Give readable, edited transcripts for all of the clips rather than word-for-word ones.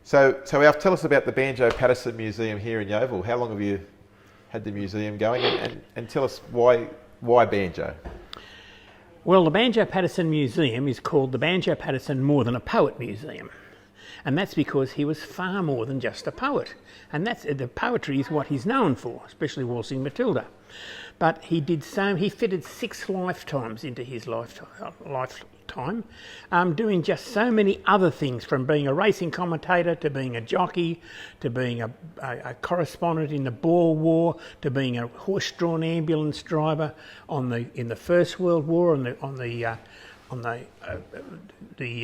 So Alf, tell us about the Banjo Paterson Museum here in Yeoval. How long have you had the museum going, and tell us why banjo? Well, the Banjo Paterson Museum is called the Banjo Paterson More Than a Poet Museum. And that's because he was far more than just a poet. And the poetry is what he's known for, especially Waltzing Matilda. But he fitted 6 lifetimes into his lifetime, doing just so many other things, from being a racing commentator to being a jockey, to being a correspondent in the Boer War, to being a horse-drawn ambulance driver in the First World War on the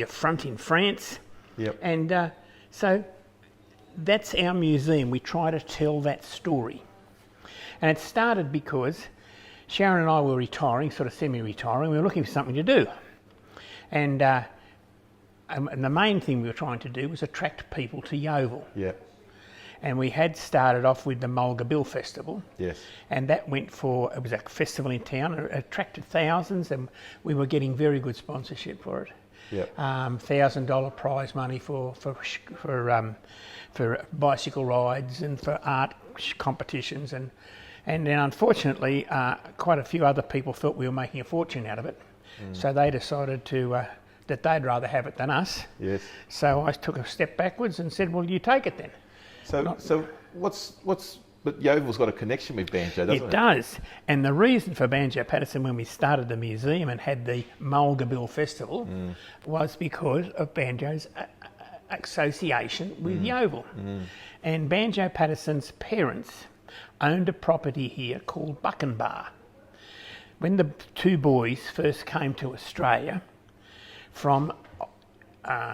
front in France. Yep. And so that's our museum. We try to tell that story. And it started because Sharon and I were retiring, sort of semi-retiring. We were looking for something to do. And the main thing we were trying to do was attract people to Yeoval. Yeah. And we had started off with the Mulga Bill Festival. Yes. And that it was a festival in town. It attracted thousands, and we were getting very good sponsorship for it. Yep. $1,000 prize money for bicycle rides and for art competitions, and then unfortunately quite a few other people thought we were making a fortune out of it, so they decided that they'd rather have it than us. Yes. So I took a step backwards and said, well, you take it then. But Yeoval's got a connection with banjo, doesn't it? It does. And the reason for Banjo Paterson, when we started the museum and had the Mulga Bill Festival, was because of banjo's association with Yeoval. And Banjo Paterson's parents owned a property here called Buckenbar. When the 2 boys first came to Australia from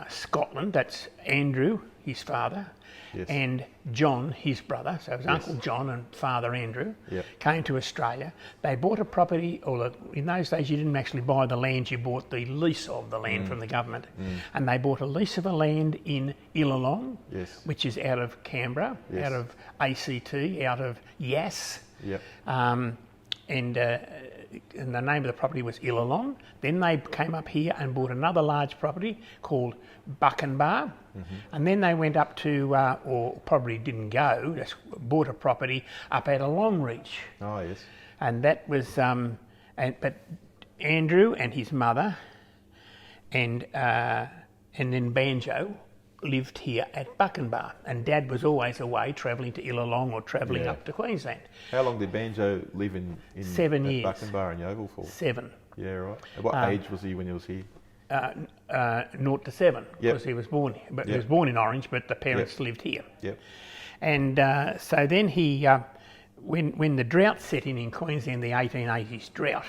Scotland, that's Andrew, his father, yes, and John, his brother, so it was yes, Uncle John and Father Andrew, yep, came to Australia. They bought a property, or in those days you didn't actually buy the land, you bought the lease of the land from the government. And they bought a lease of a land in Illawong, yes, which is out of Canberra, yes, out of ACT, out of Yass. yep, And the name of the property was Illawong. Then they came up here and bought another large property called Buckenbar. And then they went up to, or probably didn't go, just bought a property up at a Longreach. oh yes, And that was, but Andrew and his mother and then Banjo lived here at Buckenbar, and Dad was always away travelling to Illawong or travelling up to Queensland. How long did Banjo live in 7 years. Buckenbar and Yeoval for? 7. Yeah, right. At what age was he when he was here? 0 to 7, because he was born here. But he was born in Orange, but the parents lived here. Yep. And so then he, when the drought set in Queensland, the 1880s drought,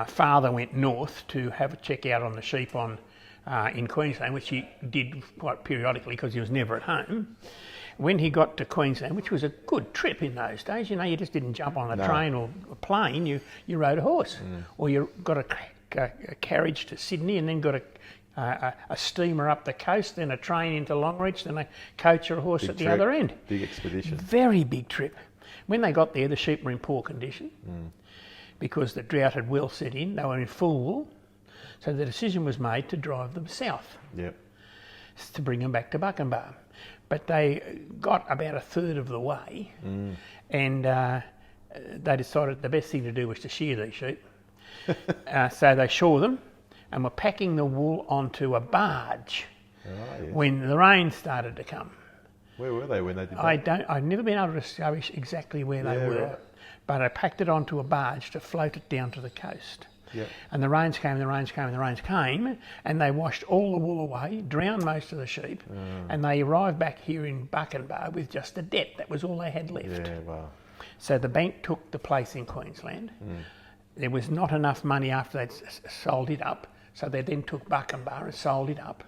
Father went north to have a check out on the sheep in Queensland, which he did quite periodically because he was never at home. When he got to Queensland, which was a good trip in those days, you just didn't jump on a train or a plane, you rode a horse, or you got a carriage to Sydney, and then got a steamer up the coast, then a train into Longreach, then a coach or a horse at the other end. Big expedition. Very big trip. When they got there, the sheep were in poor condition because the drought had well set in. They were in full wool. So the decision was made to drive them south, to bring them back to Buckenbar. But they got about a third of the way, and they decided the best thing to do was to shear these sheep. So they shore them and were packing the wool onto a barge when the rain started to come. Where were they when they did that? I've never been able to establish exactly where they were, right, but I packed it onto a barge to float it down to the coast. Yep. And the rains came, and they washed all the wool away, drowned most of the sheep, and they arrived back here in Buckenbar with just a debt. That was all they had left. Yeah, wow. So the bank took the place in Queensland. There was not enough money after they'd sold it up, so they then took Buckenbar and sold it up.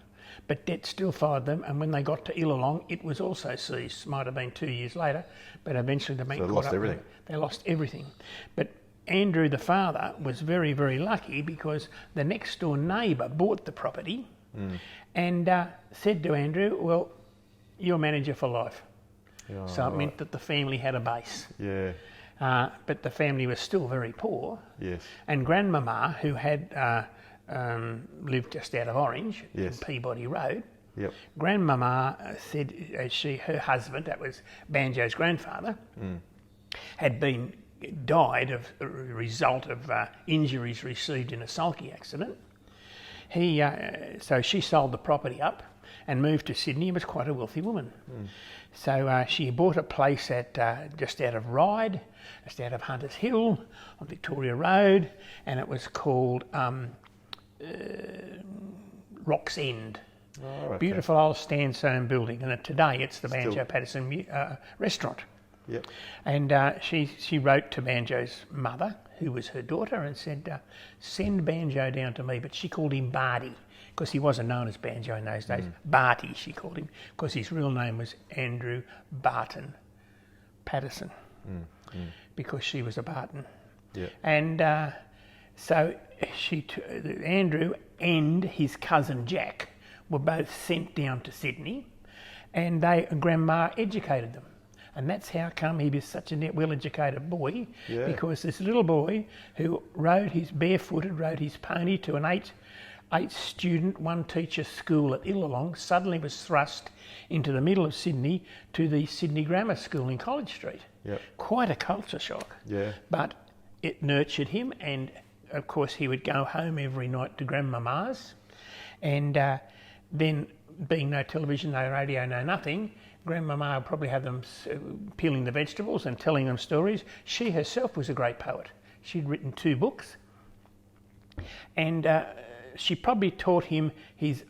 But debt still followed them, and when they got to Illawong, it was also seized. Might have been 2 years later, but eventually the bank caught up. Lost everything. They lost everything. But Andrew, the father, was very, very lucky because the next door neighbour bought the property and said to Andrew, well, you're manager for life. Oh, so it meant that the family had a base. Yeah. But the family was still very poor. Yes. And Grandmama, who had lived just out of Orange, yes, in Peabody Road, Yep. Grandmama said her husband, that was Banjo's grandfather, had died of a result of injuries received in a sulky accident. So she sold the property up and moved to Sydney and was quite a wealthy woman. So she bought a place just out of Ryde, just out of Hunters Hill on Victoria Road, and it was called Rock's End. Oh, okay. Beautiful old sandstone building, and today it's the Banjo Paterson restaurant. Yep. And she wrote to Banjo's mother, who was her daughter, and said, send Banjo down to me. But she called him Barty, because he wasn't known as Banjo in those days. Barty, she called him, because his real name was Andrew Barton Paterson, because she was a Barton. Yep. And so Andrew and his cousin Jack were both sent down to Sydney, and Grandma educated them. And that's how come he was such a well-educated boy, because this little boy who rode his pony to an eight student, one teacher school at Illawong, suddenly was thrust into the middle of Sydney to the Sydney Grammar School in College Street. Yep. Quite a culture shock. Yeah. But it nurtured him, and of course he would go home every night to Grandmama's, and then, being no television, no radio, no nothing, Grandmama would probably have them peeling the vegetables and telling them stories. She herself was a great poet. She'd written 2 books, and she probably taught him his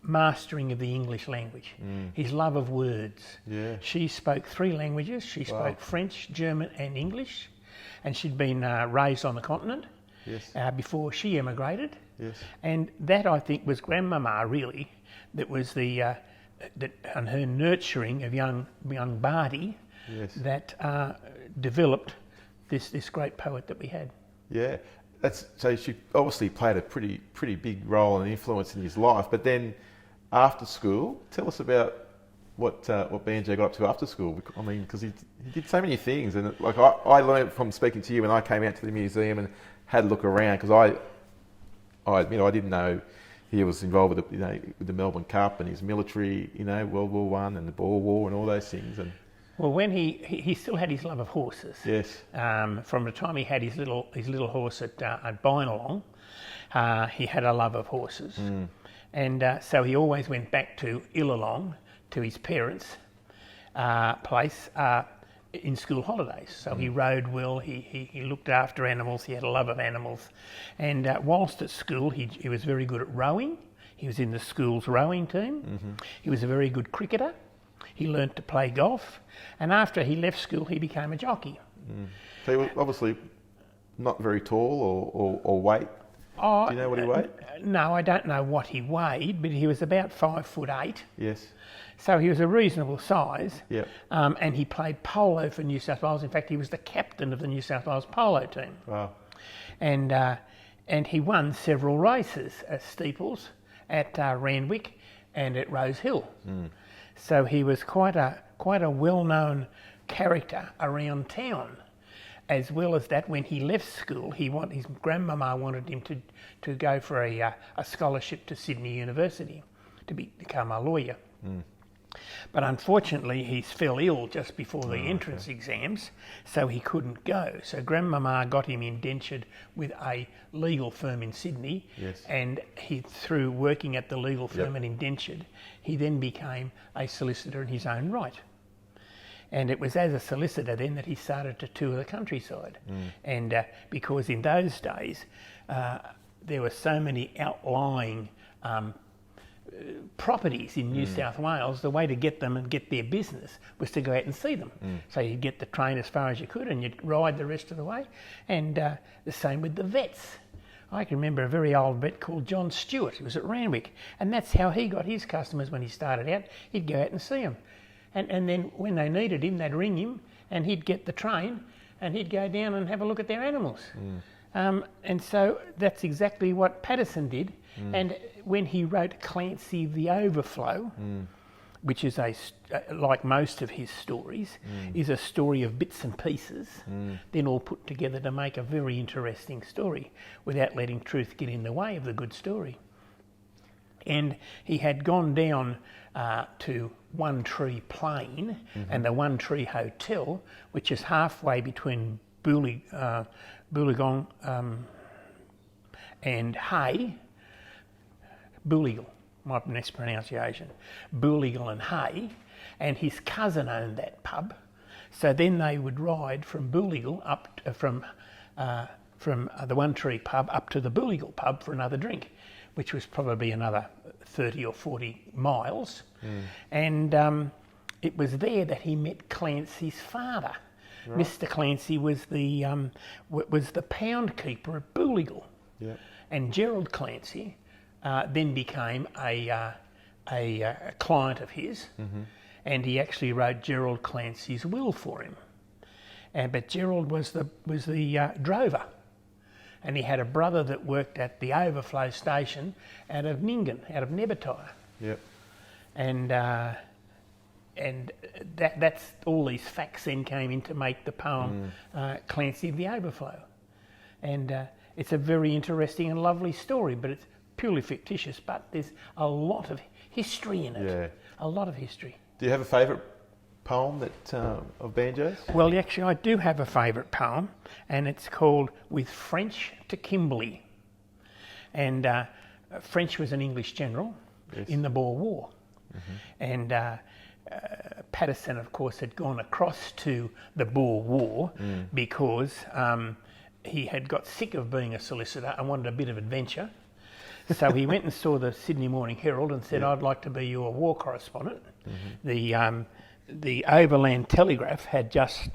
mastering of the English language, his love of words. Yeah. She spoke 3 languages. She spoke French, German and English, and she'd been raised on the continent before she emigrated. Yes. And that, I think, was Grandmama really, that was and her nurturing of young Barty that developed this great poet that we had. Yeah, so she obviously played a pretty big role and influence in his life. But then after school, tell us about what Banjo got up to after school. I mean, because he did so many things, and I learned from speaking to you when I came out to the museum and had a look around, because I admit I didn't know he was involved with with the Melbourne Cup and his military, World War One and the Boer War and all those things. And well, when he still had his love of horses. Yes. From the time he had his little horse at Bynalong, he had a love of horses, and so he always went back to Illawong, to his parents' place in school holidays. So he rode well. He looked after animals. He had a love of animals, and whilst at school, he was very good at rowing. He was in the school's rowing team. He was a very good cricketer. He learnt to play golf, and after he left school, he became a jockey. So he was obviously not very tall or weight. Do you know what he weighed? No, I don't know what he weighed, but he was about 5'8". Yes. So he was a reasonable size. Yep. And he played polo for New South Wales. In fact, he was the captain of the New South Wales polo team. Wow. And he won several races at steeples at Randwick and at Rose Hill. So he was quite a well-known character around town. As well as that, when he left school, his grandmama wanted him to go for a scholarship to Sydney University to become a lawyer. But unfortunately, he fell ill just before the entrance exams, so he couldn't go. So Grandmama got him indentured with a legal firm in Sydney, and through working at the legal firm and indentured, he then became a solicitor in his own right. And it was as a solicitor then that he started to tour the countryside. And because in those days, there were so many outlying properties in New South Wales, the way to get them and get their business was to go out and see them. So you'd get the train as far as you could and you'd ride the rest of the way. And the same with the vets. I can remember a very old vet called John Stewart, who was at Randwick, and that's how he got his customers when he started out. He'd go out and see them. And then when they needed him, they'd ring him and he'd get the train and he'd go down and have a look at their animals. And so that's exactly what Paterson did. And when he wrote Clancy the Overflow, which is like most of his stories, is a story of bits and pieces, then all put together to make a very interesting story without letting truth get in the way of the good story. And he had gone down to One Tree Plain and the One Tree Hotel, which is halfway between Boolagong and Hay. Booligal, my mispronunciation. Booligal and Hay, and his cousin owned that pub. So then they would ride from Booligal up from the One Tree pub up to the Booligal pub for another drink, which was probably another 30 or 40 miles. And it was there that he met Clancy's father. Right. Mr. Clancy was the pound keeper at Booligal. Yep. And Gerald Clancy then became a client of his, and he actually wrote Gerald Clancy's will for him. But Gerald was the drover, and he had a brother that worked at the overflow station out of Ningen, out of Nebutai. Yep. And that's all these facts then came in to make the poem Clancy of the Overflow. And it's a very interesting and lovely story, but it's purely fictitious, but there's a lot of history in it. Yeah. A lot of history. Do you have a favourite poem that of Banjo's? Well, actually, I do have a favourite poem, and it's called With French to Kimberley. And French was an English general in the Boer War. And Paterson, of course, had gone across to the Boer War because he had got sick of being a solicitor and wanted a bit of adventure. So he went and saw the Sydney Morning Herald and said, I'd like to be your war correspondent. The Overland Telegraph had just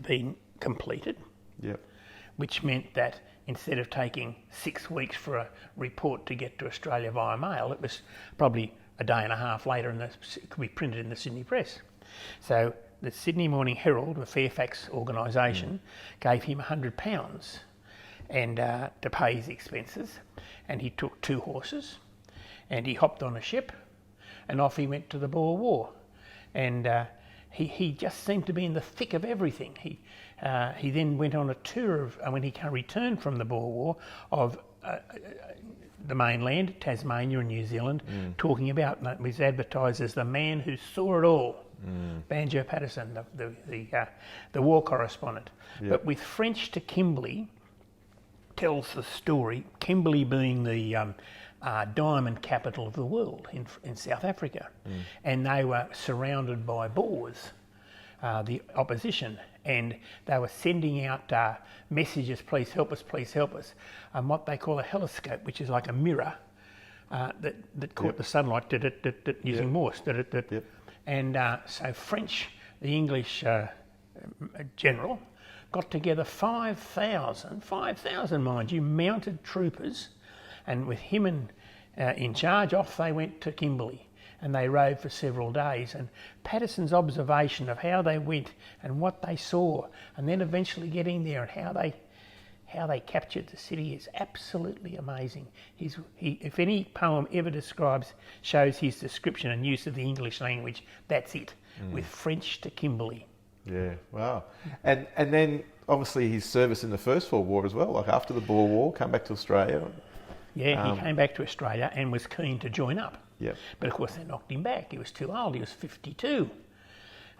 been completed, which meant that instead of taking 6 weeks for a report to get to Australia via mail, it was probably a day and a half later and it could be printed in the Sydney Press. So the Sydney Morning Herald, the Fairfax organisation, gave him £100 and to pay his expenses, and he took 2 horses and he hopped on a ship and off he went to the Boer War. And he just seemed to be in the thick of everything. He then went on a tour of, when he returned from the Boer War, of the mainland, Tasmania and New Zealand, talking about, and it was advertised as the man who saw it all. Banjo Paterson, the war correspondent. But With French to Kimberley tells the story, Kimberley being the diamond capital of the world in South Africa. And they were surrounded by Boers, the opposition, and they were sending out messages, please help us, and what they call a heloscope, which is like a mirror that caught the sunlight using Morse. And so French, the English general, got together 5,000 mind you, mounted troopers, and with him in charge, off they went to Kimberley, and they rode for several days. And Paterson's observation of how they went and what they saw, and then eventually getting there and how they captured the city is absolutely amazing. If any poem ever shows his description and use of the English language, that's it. With French to Kimberley. Yeah, wow. And then obviously his service in the First World War as well, like after the Boer War, come back to Australia. Yeah, he came back to Australia and was keen to join up. Yep. But of course they knocked him back. He was too old. He was 52.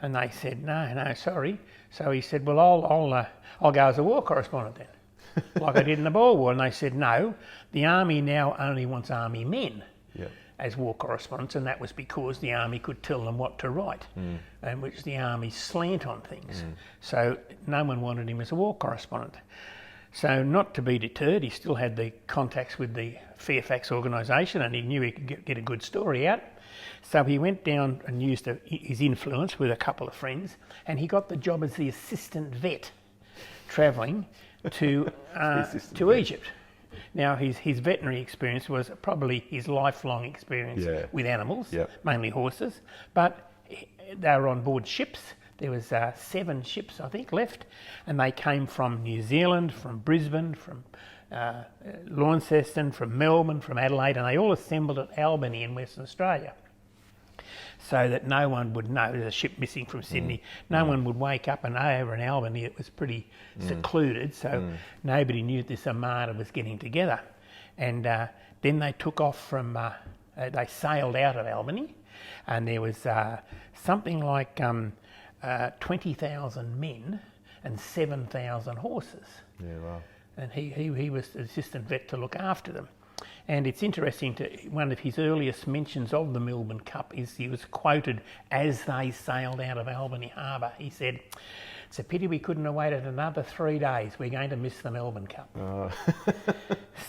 And they said, no, sorry. So he said, well, I'll go as a war correspondent then, like I did in the Boer War. And they said, no, the army now only wants army men as war correspondents, and that was because the army could tell them what to write, and which the army's slant on things. So no one wanted him as a war correspondent. So not to be deterred, he still had the contacts with the Fairfax organisation, and he knew he could get a good story out. So he went down and used his influence with a couple of friends, and he got the job as the assistant vet, travelling to Egypt. Now his veterinary experience was probably his lifelong experience with animals, mainly horses, but they were on board ships. There was 7 ships, I think, left, and they came from New Zealand, from Brisbane, from Launceston, from Melbourne, from Adelaide, and they all assembled at Albany in Western Australia, so that no one would know there's a ship missing from Sydney. No one would wake up and know over in Albany it was pretty secluded, so nobody knew this armada was getting together. And Then they took off from, they sailed out of Albany, and there was something like 20,000 men and 7,000 horses. Yeah, wow. And he was the assistant vet to look after them. And it's interesting, one of his earliest mentions of the Melbourne Cup is he was quoted as they sailed out of Albany Harbour. He said, "It's a pity we couldn't have waited another 3 days. We're going to miss the Melbourne Cup." Oh.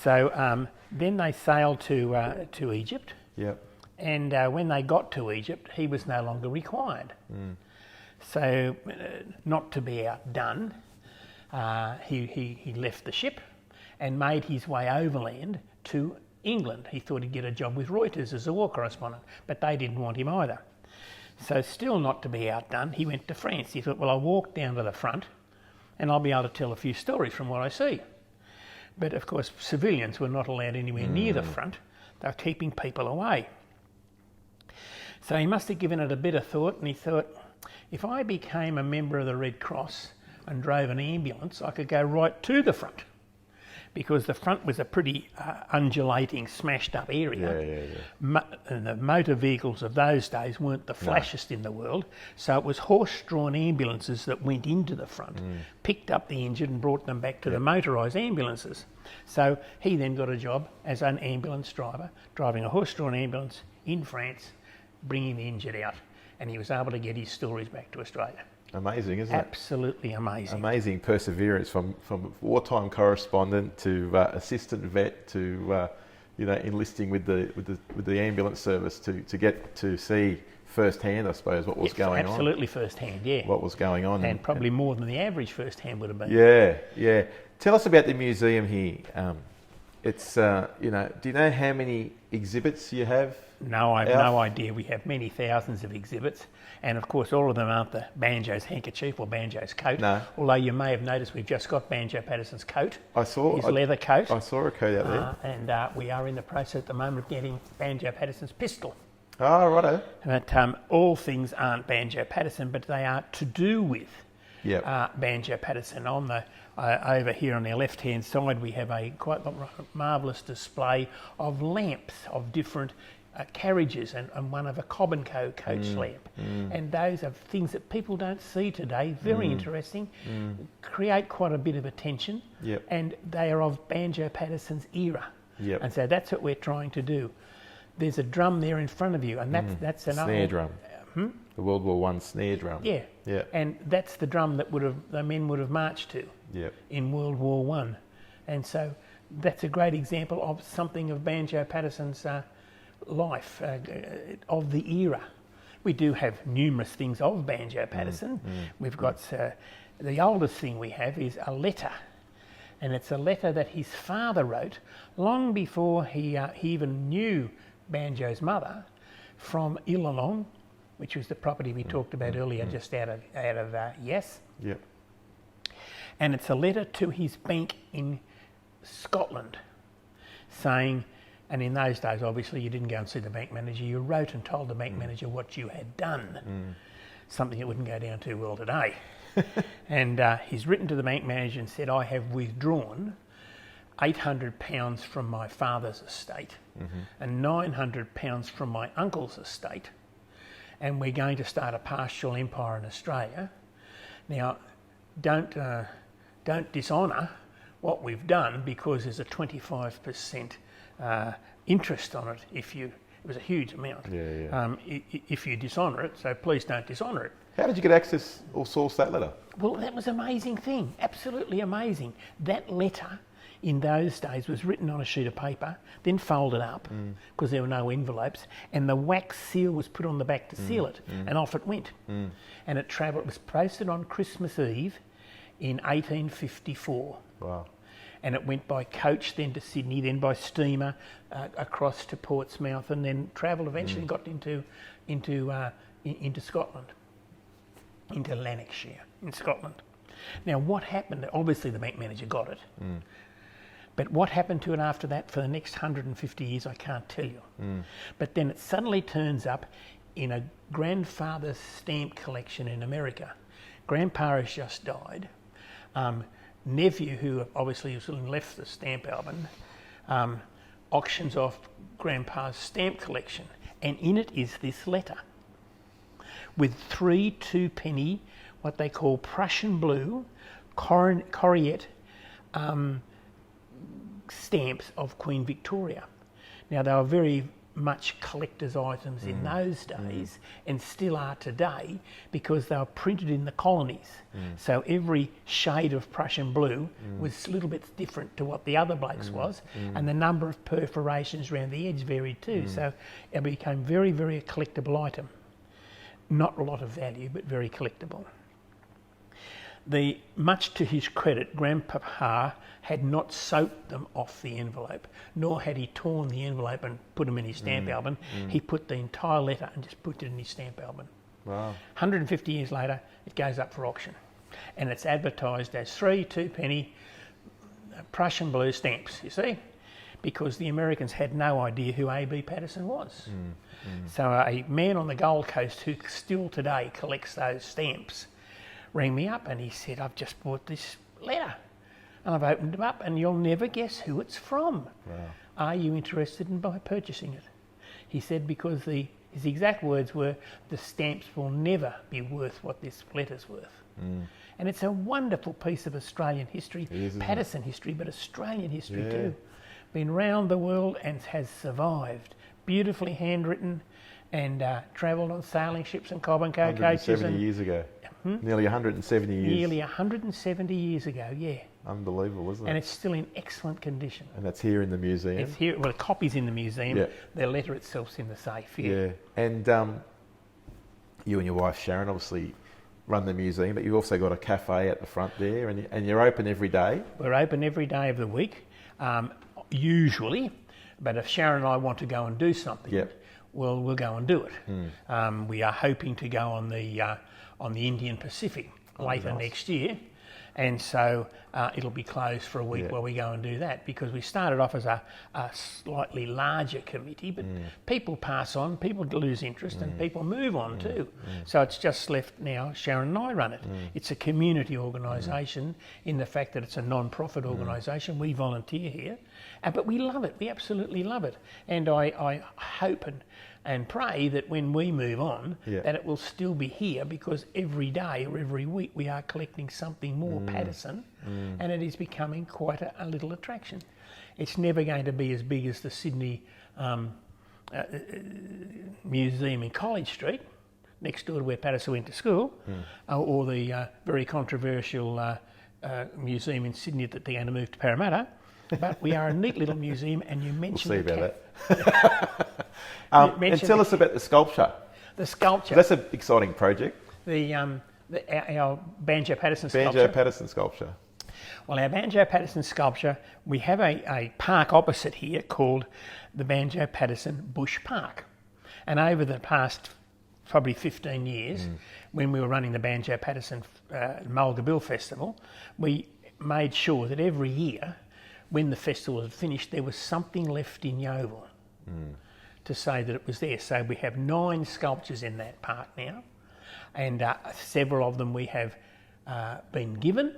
So then they sailed to Egypt. Yep. And when they got to Egypt, he was no longer required. So, not to be outdone, he left the ship and made his way overland to England. He thought he'd get a job with Reuters as a war correspondent, but they didn't want him either. So, still not to be outdone, he went to France. He thought, well, I'll walk down to the front and I'll be able to tell a few stories from what I see. But of course, civilians were not allowed anywhere near the front. They were keeping people away. So he must have given it a bit of thought, and he thought, if I became a member of the Red Cross and drove an ambulance, I could go right to the front, because the front was a pretty undulating, smashed up area. And the motor vehicles of those days weren't the flashiest in the world, so it was horse-drawn ambulances that went into the front, picked up the injured and brought them back to the motorised ambulances. So he then got a job as an ambulance driver, driving a horse-drawn ambulance in France, bringing the injured out, and he was able to get his stories back to Australia. Amazing, isn't it? Absolutely amazing. Amazing perseverance from wartime correspondent to assistant vet to enlisting with the ambulance service to get to see firsthand, I suppose, what was going on. Absolutely firsthand, yeah. What was going on, and probably more than the average firsthand would have been. Yeah. Tell us about the museum here. It's do you know how many exhibits you have? No, I have no idea. We have many thousands of exhibits, and of course all of them aren't the Banjo's handkerchief or Banjo's coat. No. Although you may have noticed we've just got Banjo Paterson's coat. I saw his leather coat. I saw a coat out there. And we are in the process at the moment of getting Banjo Paterson's pistol. Oh, righto. But all things aren't Banjo Paterson, but they are to do with Banjo Paterson. On the over here on our left-hand side, we have a quite marvellous display of lamps of different carriages, and one of a Cobb & Co coach lamp. And those are things that people don't see today. Very interesting. Create quite a bit of attention. And they are of Banjo Paterson's era. And so that's what we're trying to do. There's a drum there in front of you, and that's an snare drum. The World War I snare drum. Yeah. And that's the drum that the men would have marched to in World War I. And so that's a great example of something of Banjo Paterson's life, of the era. We do have numerous things of Banjo Paterson. We've got the oldest thing we have is a letter, and it's a letter that his father wrote long before he even knew Banjo's mother, from Illinois, which was the property we talked about earlier, just out of Yass. And it's a letter to his bank in Scotland, saying, and in those days, obviously, you didn't go and see the bank manager. You wrote and told the bank manager what you had done, something that wouldn't go down too well today. And he's written to the bank manager and said, I have withdrawn £800 from my father's estate and £900 from my uncle's estate, and we're going to start a partial empire in Australia. Now, don't dishonour what we've done, because there's a 25% interest on it. It was a huge amount. If you dishonour it, so please don't dishonour it. How did you get access or source that letter? Well, that was an amazing thing, absolutely amazing. That letter in those days was written on a sheet of paper, then folded up, because there were no envelopes, and the wax seal was put on the back to seal it, and off it went. And it travelled. It was posted on Christmas Eve in 1854. Wow. And it went by coach then to Sydney, then by steamer across to Portsmouth, and then travelled eventually and got into Scotland, into Lanarkshire in Scotland. Now, what happened? Obviously, the bank manager got it. But what happened to it after that for the next 150 years, I can't tell you. But then it suddenly turns up in a grandfather's stamp collection in America. Grandpa has just died. Nephew, who obviously has left the stamp album, auctions off Grandpa's stamp collection, and in it is this letter with 3 2-penny, what they call Prussian blue, coriat stamps of Queen Victoria. Now, they were very much collector's items in those days and still are today because they were printed in the colonies. So every shade of Prussian blue was a little bit different to what the other blokes was, and the number of perforations around the edge varied too. So it became very, very a collectible item. Not a lot of value, but very collectible. Much to his credit, Grandpapa had not soaked them off the envelope, nor had he torn the envelope and put them in his stamp album. He put the entire letter and just put it in his stamp album. Wow. 150 years later, it goes up for auction, and it's advertised as 3 2-penny Prussian blue stamps, you see, because the Americans had no idea who A.B. Paterson was. So a man on the Gold Coast who still today collects those stamps rang me up and he said, "I've just bought this letter and I've opened it up and you'll never guess who it's from. Wow. Are you interested in purchasing it?" He said, because his exact words were, "The stamps will never be worth what this letter's worth." And it's a wonderful piece of Australian history, Paterson history, but Australian history too. Been round the world and has survived. Beautifully handwritten and travelled on sailing ships and cob and coaches. 170 years ago. Nearly 170 years. Nearly 170 years ago, yeah. Unbelievable, isn't it? And it's still in excellent condition. And that's here in the museum. It's here. Well, the copy's in the museum. Yeah. The letter itself's in the safe. Yeah. And you and your wife Sharon obviously run the museum, but you've also got a cafe at the front there, and you're open every day. We're open every day of the week, usually. But if Sharon and I want to go and do something, well, we'll go and do it. We are hoping to go on the Indian Pacific later next year, and so it'll be closed for a week while we go and do that, because we started off as a slightly larger committee, but people pass on, people lose interest, and people move on too. So it's just left now, Sharon and I run it. It's a community organisation in the fact that it's a non-profit organisation. We volunteer here, but we love it, we absolutely love it. And I hope and pray that when we move on, that it will still be here, because every day or every week we are collecting something more Paterson, and it is becoming quite a little attraction. It's never going to be as big as the Sydney Museum in College Street, next door to where Paterson went to school, or the very controversial museum in Sydney that they're going to move to Parramatta. But we are a neat little museum, and you mentioned we'll see about that. And tell us about the sculpture. The sculpture. That's an exciting project. Our Banjo Paterson sculpture. Banjo Paterson sculpture. Well, our Banjo Paterson sculpture, we have a park opposite here called the Banjo Paterson Bush Park. And over the past probably 15 years, when we were running the Banjo Paterson Mulga Bill Festival, we made sure that every year, when the festival was finished, there was something left in Yeoval to say that it was there. So we have 9 sculptures in that park now, and several of them we have been given,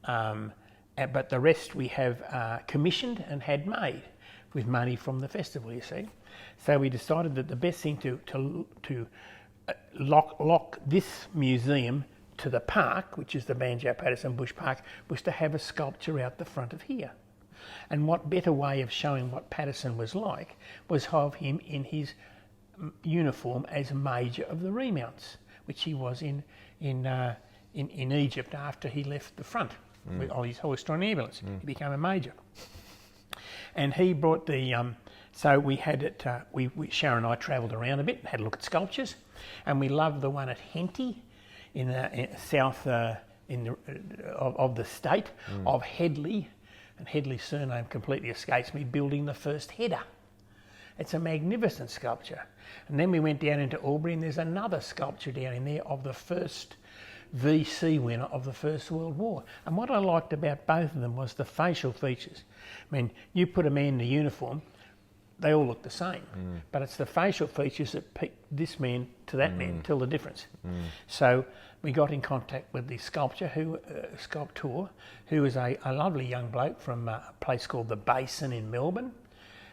but the rest we have commissioned and had made with money from the festival, you see. So we decided that the best thing to lock this museum to the park, which is the Banjo Paterson Bush Park, was to have a sculpture out the front of here. And what better way of showing what Paterson was like was have him in his uniform as Major of the Remounts, which he was in Egypt after he left the front with all his horse-drawn ambulance. He became a major. And he brought the... so we had it... Sharon and I travelled around a bit and had a look at sculptures, and we loved the one at Henty in the south of the state of Headley. And Headley's surname completely escapes me, building the first header. It's a magnificent sculpture. And then we went down into Albury, and there's another sculpture down in there of the first VC winner of the First World War. And what I liked about both of them was the facial features. I mean, you put a man in a uniform, they all look the same. But it's the facial features that pick this man to that man, tell the difference. So we got in contact with the sculptor who is a lovely young bloke from a place called the Basin in Melbourne.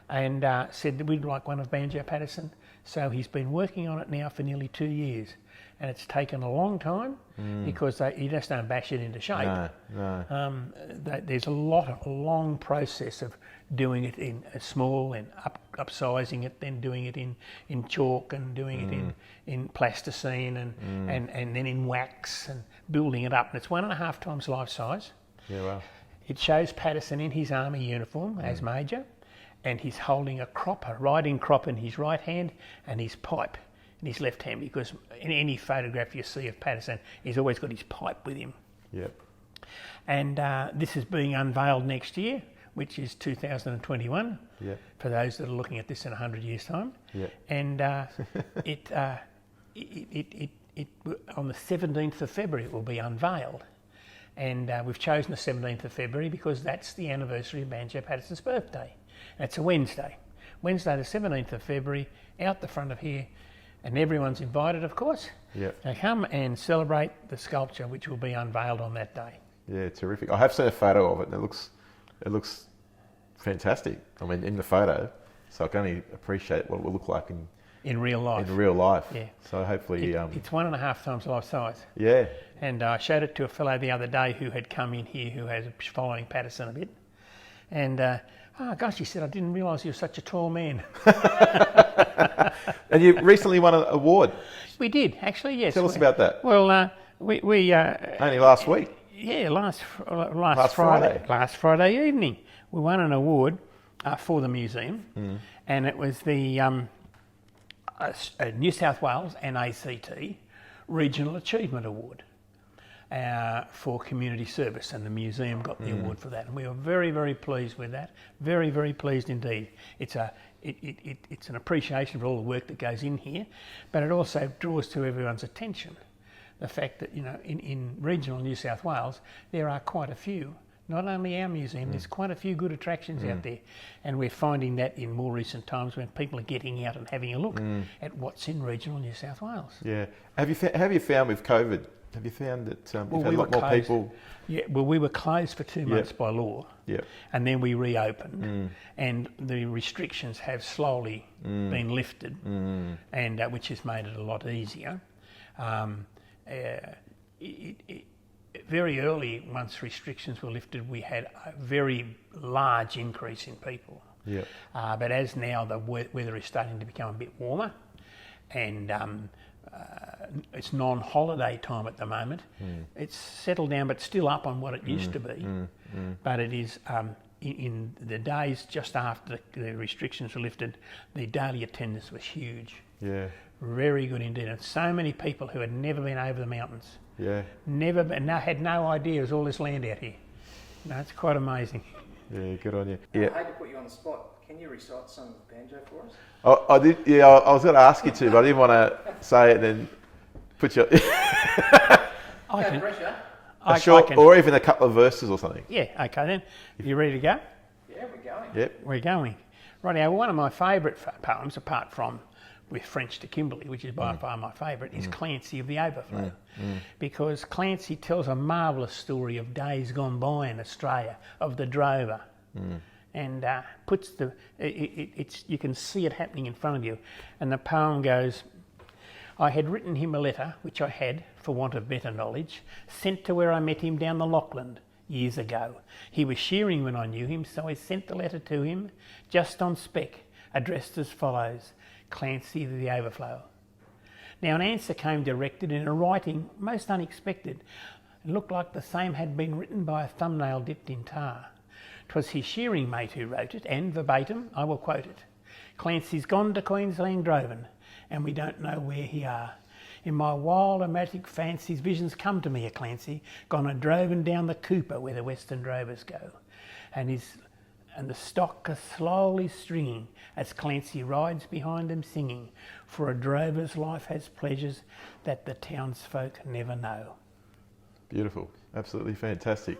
and said that we'd like one of Banjo Paterson. So he's been working on it now for nearly 2 years, and it's taken a long time because you just don't bash it into shape. No. There's a long process of doing it in a small and upsizing it, then doing it in chalk and doing it in plasticine and then in wax and building it up. And it's 1.5 times life size. Yeah, wow. It shows Paterson in his army uniform as major, and he's holding a riding crop in his right hand and his pipe in his left hand, because in any photograph you see of Paterson, he's always got his pipe with him. Yep. And this is being unveiled next year, which is 2021, for those that are looking at this in 100 years' time. Yep. And it on the 17th of February it will be unveiled. And we've chosen the 17th of February because that's the anniversary of Banjo Paterson's birthday. And it's a Wednesday. Wednesday the 17th of February, out the front of here, and everyone's invited, of course. Yep. To come and celebrate the sculpture which will be unveiled on that day. Yeah, terrific. I have seen a photo of it, and it looks fantastic. I mean, in the photo, so I can only appreciate what it will look like in real life. In real life. Yeah. So hopefully, it's 1.5 times life size. Yeah. And I showed it to a fellow the other day who had come in here, who has following Paterson a bit, and oh gosh, he said, I didn't realise you were such a tall man. And you recently won an award. We did, actually, yes. Tell us about that. Well, we only last week. Yeah, last Friday. Last Friday evening, we won an award for the museum, and it was the New South Wales and ACT Regional Achievement Award for community service, and the museum got the award for that, and we were very, very pleased with that. Very, very pleased indeed. It's an appreciation for all the work that goes in here, but it also draws to everyone's attention the fact that, you know, in regional New South Wales there are quite a few, not only our museum, there's quite a few good attractions out there, and we're finding that in more recent times when people are getting out and having a look at what's in regional New South Wales. Yeah. Have you found with COVID, have you found that you've had a lot more people? Yeah, well, we were closed for 2 months by law, and then we reopened, and the restrictions have slowly been lifted, and which has made it a lot easier. Very early, once restrictions were lifted, we had a very large increase in people. But as now the weather is starting to become a bit warmer, and it's non-holiday time at the moment, it's settled down, but still up on what it used to be. But it is in the days just after the restrictions were lifted, the daily attendance was huge. Yeah. Very good indeed, and so many people who had never been over the mountains. Yeah. Never been, had no idea there's all this land out here. No, it's quite amazing. Yeah, good on you. Yeah. I hate to put you on the spot. Can you recite some banjo for us? Oh, I did. Yeah, I was going to ask you to, but I didn't want to say it and then put you. No pressure. Or even a couple of verses or something. Yeah. Okay then. You ready to go? Yeah, we're going. Yep. We're going. Right now, one of my favourite poems, apart from with French to Kimberley, which is by far my favourite, is Clancy of the Overflow. Because Clancy tells a marvellous story of days gone by in Australia, of the drover. And puts you can see it happening in front of you. And the poem goes, I had written him a letter, which I had, for want of better knowledge, sent to where I met him down the Lachlan years ago. He was shearing when I knew him, so I sent the letter to him, just on spec, addressed as follows, Clancy of the Overflow. Now an answer came directed in a writing most unexpected. It looked like the same had been written by a thumbnail dipped in tar. 'Twas his shearing mate who wrote it, and verbatim, I will quote it. Clancy's gone to Queensland drovin', and we don't know where he are. In my wild erratic fancies, visions come to me of Clancy, gone a drovin' down the Cooper where the western drovers go. And the stock are slowly stringing as Clancy rides behind them singing, for a drover's life has pleasures that the townsfolk never know. Beautiful. Absolutely fantastic.